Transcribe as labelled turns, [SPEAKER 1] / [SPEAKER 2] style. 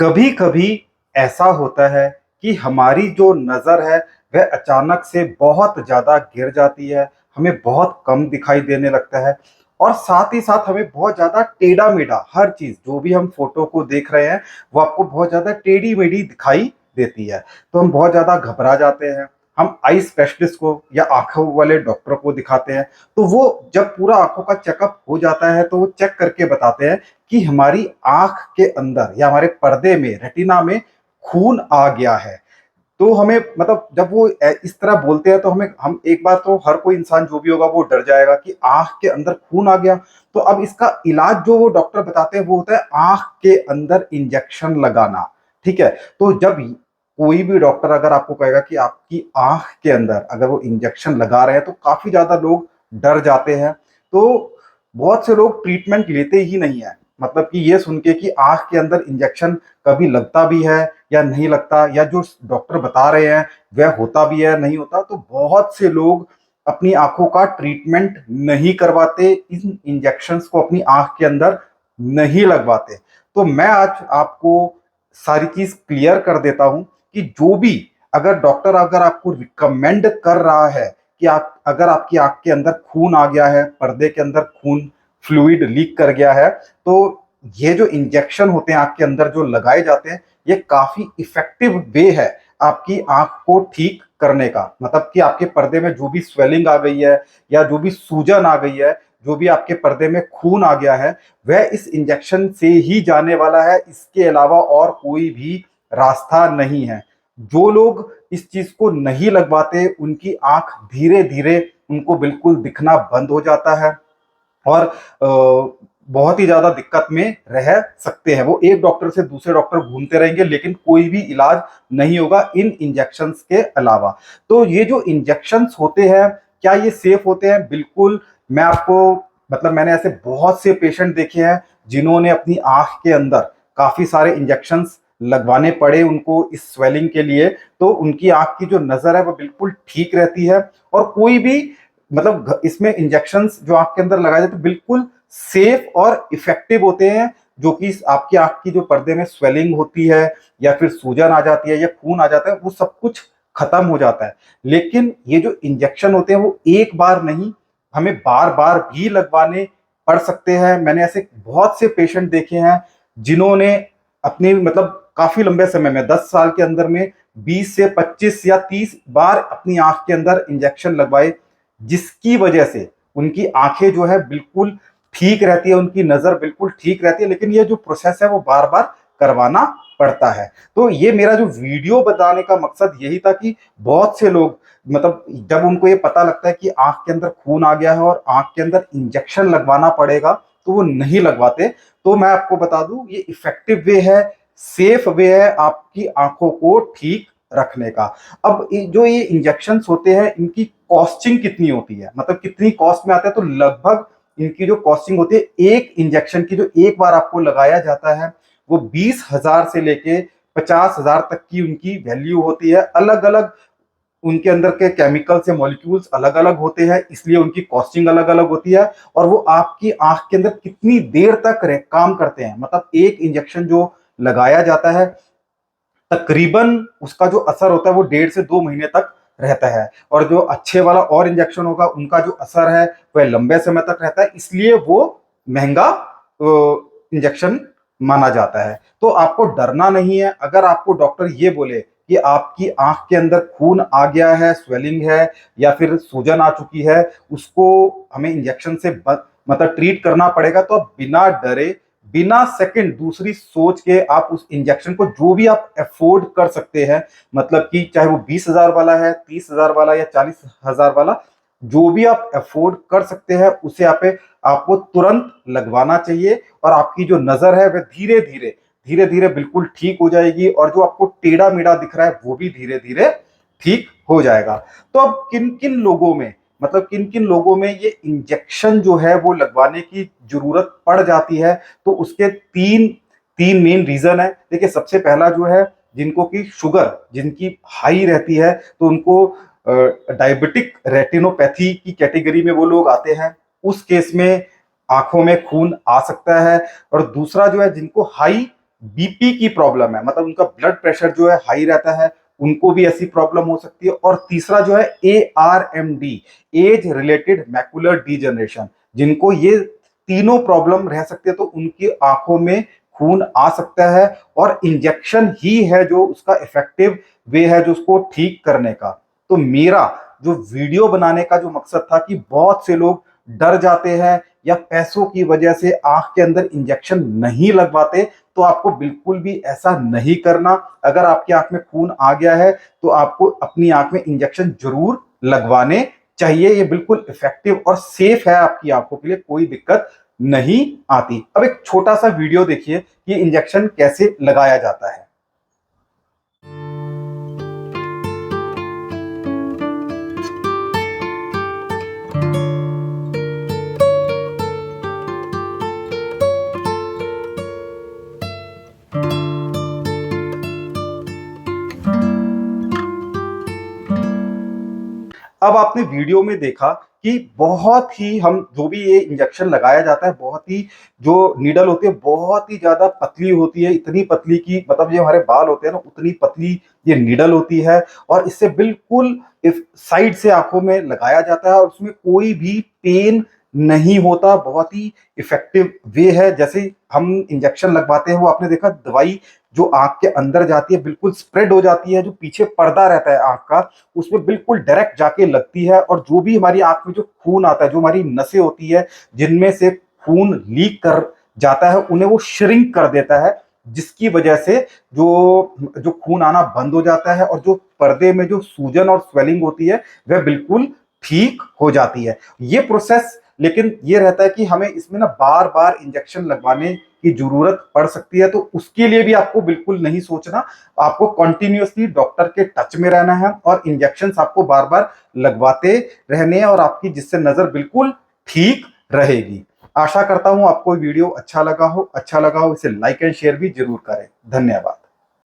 [SPEAKER 1] कभी कभी ऐसा होता है कि हमारी जो नज़र है वह अचानक से बहुत ज़्यादा गिर जाती है, हमें बहुत कम दिखाई देने लगता है और साथ ही साथ हमें बहुत ज़्यादा टेढ़ा मेढ़ा हर चीज़ जो भी हम फोटो को देख रहे हैं वो आपको बहुत ज़्यादा टेढ़ी मेढ़ी दिखाई देती है। तो हम बहुत ज़्यादा घबरा जाते हैं। हम आई स्पेशलिस्ट को या आंखों वाले डॉक्टर को दिखाते हैं, तो वो जब पूरा आंखों का चेकअप हो जाता है तो वो चेक करके बताते हैं कि हमारी आंख के अंदर या हमारे पर्दे में रेटिना में खून आ गया है। तो हमें मतलब जब वो इस तरह बोलते हैं तो हम एक बार तो हर कोई इंसान जो भी होगा वो डर जाएगा कि आंख के अंदर खून आ गया। तो अब इसका इलाज जो वो डॉक्टर बताते हैं वो होता है आंख के अंदर इंजेक्शन लगाना। ठीक है। तो जब कोई भी डॉक्टर अगर आपको कहेगा कि आपकी आंख के अंदर अगर वो इंजेक्शन लगा रहे हैं तो काफी ज्यादा लोग डर जाते हैं। तो बहुत से लोग ट्रीटमेंट लेते ही नहीं है, मतलब कि ये सुन के कि आंख के अंदर इंजेक्शन कभी लगता भी है या नहीं लगता, या जो डॉक्टर बता रहे हैं वह होता भी है नहीं होता। तो बहुत से लोग अपनी आंखों का ट्रीटमेंट नहीं करवाते, इन इंजेक्शंस को अपनी आंख के अंदर नहीं लगवाते। तो मैं आज आपको सारी चीज क्लियर कर देता हूं कि जो भी अगर डॉक्टर अगर आपको रिकमेंड कर रहा है कि आप अगर आपकी आंख के अंदर खून आ गया है, पर्दे के अंदर खून फ्लूइड लीक कर गया है, तो ये जो इंजेक्शन होते हैं आंख के अंदर जो लगाए जाते हैं ये काफी इफेक्टिव वे है आपकी आंख को ठीक करने का। मतलब कि आपके पर्दे में जो भी स्वेलिंग आ गई है या जो भी सूजन आ गई है, जो भी आपके पर्दे में खून आ गया है, वह इस इंजेक्शन से ही जाने वाला है। इसके अलावा और कोई भी रास्ता नहीं है। जो लोग इस चीज को नहीं लगवाते उनकी आंख धीरे धीरे उनको बिल्कुल दिखना बंद हो जाता है और बहुत ही ज्यादा दिक्कत में रह सकते हैं। वो एक डॉक्टर से दूसरे डॉक्टर घूमते रहेंगे लेकिन कोई भी इलाज नहीं होगा इन इंजेक्शंस के अलावा। तो ये जो इंजेक्शंस होते हैं क्या ये सेफ होते हैं? बिल्कुल। मैं आपको मतलब मैंने ऐसे बहुत से पेशेंट देखे हैं जिन्होंने अपनी आंख के अंदर काफी सारे इंजेक्शंस लगवाने पड़े उनको इस स्वेलिंग के लिए। तो उनकी आंख की जो नजर है वो बिल्कुल ठीक रहती है और कोई भी मतलब इसमें इंजेक्शंस जो आंख के अंदर लगाए जाते हैं बिल्कुल सेफ और इफेक्टिव होते हैं, जो कि आपकी आंख की जो पर्दे में स्वेलिंग होती है या फिर सूजन आ जाती है या खून आ जाता है वो सब कुछ खत्म हो जाता है। लेकिन ये जो इंजेक्शन होते हैं वो एक बार नहीं, हमें बार बार भी लगवाने पड़ सकते हैं। मैंने ऐसे बहुत से पेशेंट देखे हैं जिन्होंने अपने मतलब काफी लंबे समय में 10 साल के अंदर में 20 से 25 या 30 बार अपनी आंख के अंदर इंजेक्शन लगवाए, जिसकी वजह से उनकी आंखें जो है बिल्कुल ठीक रहती है, उनकी नजर बिल्कुल ठीक रहती है। लेकिन ये जो प्रोसेस है वो बार बार करवाना पड़ता है। तो ये मेरा जो वीडियो बताने का मकसद यही था कि बहुत से लोग मतलब जब उनको ये पता लगता है कि आंख के अंदर खून आ गया है और आंख के अंदर इंजेक्शन लगवाना पड़ेगा तो वो नहीं लगवाते। तो मैं आपको बता दूं ये इफेक्टिव वे है, सेफ वे है आपकी आंखों को ठीक रखने का। अब जो ये इंजेक्शंस होते हैं इनकी कॉस्टिंग कितनी होती है, मतलब कितनी कॉस्ट में आते हैं? तो लगभग इनकी जो कॉस्टिंग होती है एक इंजेक्शन की जो एक बार आपको लगाया जाता है वो 20,000 से लेके 50,000 तक की उनकी वैल्यू होती है। अलग अलग उनके अंदर के केमिकल्स या मॉलिक्यूल्स अलग अलग होते हैं, इसलिए उनकी कॉस्टिंग अलग अलग होती है। और वो आपकी आंख के अंदर कितनी देर तक काम करते हैं, मतलब एक इंजेक्शन जो लगाया जाता है तकरीबन उसका जो असर होता है वो 1.5 से 2 महीने तक रहता है। और जो अच्छे वाला और इंजेक्शन होगा उनका जो असर है वह लंबे समय तक रहता है, इसलिए वो महंगा इंजेक्शन माना जाता है। तो आपको डरना नहीं है। अगर आपको डॉक्टर ये बोले कि आपकी आंख के अंदर खून आ गया है, स्वेलिंग है या फिर सूजन आ चुकी है, उसको हमें इंजेक्शन से मतलब ट्रीट करना पड़ेगा, तो आप बिना डरे बिना सेकंड दूसरी सोच के आप उस इंजेक्शन को जो भी आप अफोर्ड कर सकते हैं, मतलब कि चाहे वो 20,000 वाला है, 30,000 वाला या 40,000 वाला, जो भी आप अफोर्ड कर सकते हैं उसे आपको तुरंत लगवाना चाहिए। और आपकी जो नजर है वह धीरे धीरे बिल्कुल ठीक हो जाएगी और जो आपको टेढ़ा मेढ़ा दिख रहा है वो भी धीरे धीरे ठीक हो जाएगा। तो अब किन किन लोगों में मतलब किन किन लोगों में ये इंजेक्शन जो है वो लगवाने की जरूरत पड़ जाती है, तो उसके तीन तीन मेन रीजन है। देखिए सबसे पहला जो है जिनको की शुगर जिनकी हाई रहती है तो उनको डायबिटिक रेटिनोपैथी की कैटेगरी में वो लोग आते हैं। उस केस में आंखों में खून आ सकता है। और दूसरा जो है जिनको हाई बीपी की प्रॉब्लम है, मतलब उनका ब्लड प्रेशर जो है हाई रहता है, उनको भी ऐसी प्रॉब्लम हो सकती है। और तीसरा जो है ARMD, age related macular degeneration, जिनको ये तीनों प्रॉब्लम रह सकती है तो उनकी आंखों में खून आ सकता है, और इंजेक्शन ही है जो उसका इफेक्टिव वे है जो उसको ठीक करने का। तो मेरा जो वीडियो बनाने का जो मकसद था कि बहुत से लोग डर जाते हैं या पैसों की वजह से आंख के अंदर इंजेक्शन नहीं लगवाते, तो आपको बिल्कुल भी ऐसा नहीं करना। अगर आपकी आंख में खून आ गया है तो आपको अपनी आंख में इंजेक्शन जरूर लगवाने चाहिए। ये बिल्कुल इफेक्टिव और सेफ है आपकी आंखों के लिए, कोई दिक्कत नहीं आती। अब एक छोटा सा वीडियो देखिए कि इंजेक्शन कैसे लगाया जाता है। अब आपने वीडियो में देखा कि बहुत ही हम जो भी ये इंजेक्शन लगाया जाता है, बहुत ही जो नीडल होती है बहुत ही ज्यादा पतली होती है, इतनी पतली की मतलब जो हमारे बाल होते हैं ना उतनी पतली ये नीडल होती है। और इससे बिल्कुल इस साइड से आंखों में लगाया जाता है और उसमें कोई भी पेन नहीं होता। बहुत ही इफेक्टिव वे है। जैसे हम इंजेक्शन लगवाते हैं वो आपने देखा दवाई जो आंख के अंदर जाती है बिल्कुल स्प्रेड हो जाती है, जो पीछे पर्दा रहता है आंख का उसमें बिल्कुल डायरेक्ट जाके लगती है। और जो भी हमारी आंख में जो खून आता है, जो हमारी नसें होती है जिनमें से खून लीक कर जाता है, उन्हें वो श्रिंक कर देता है, जिसकी वजह से जो जो खून आना बंद हो जाता है और जो पर्दे में जो सूजन और स्वेलिंग होती है वह बिल्कुल ठीक हो जाती है। ये प्रोसेस लेकिन ये रहता है कि हमें इसमें ना बार बार इंजेक्शन लगवाने की जरूरत पड़ सकती है, तो उसके लिए भी आपको बिल्कुल नहीं सोचना। आपको कंटिन्यूअसली डॉक्टर के टच में रहना है और इंजेक्शन आपको बार बार लगवाते रहने हैं, और आपकी जिससे नजर बिल्कुल ठीक रहेगी। आशा करता हूं आपको वीडियो अच्छा लगा हो इसे लाइक एंड शेयर भी जरूर करें। धन्यवाद।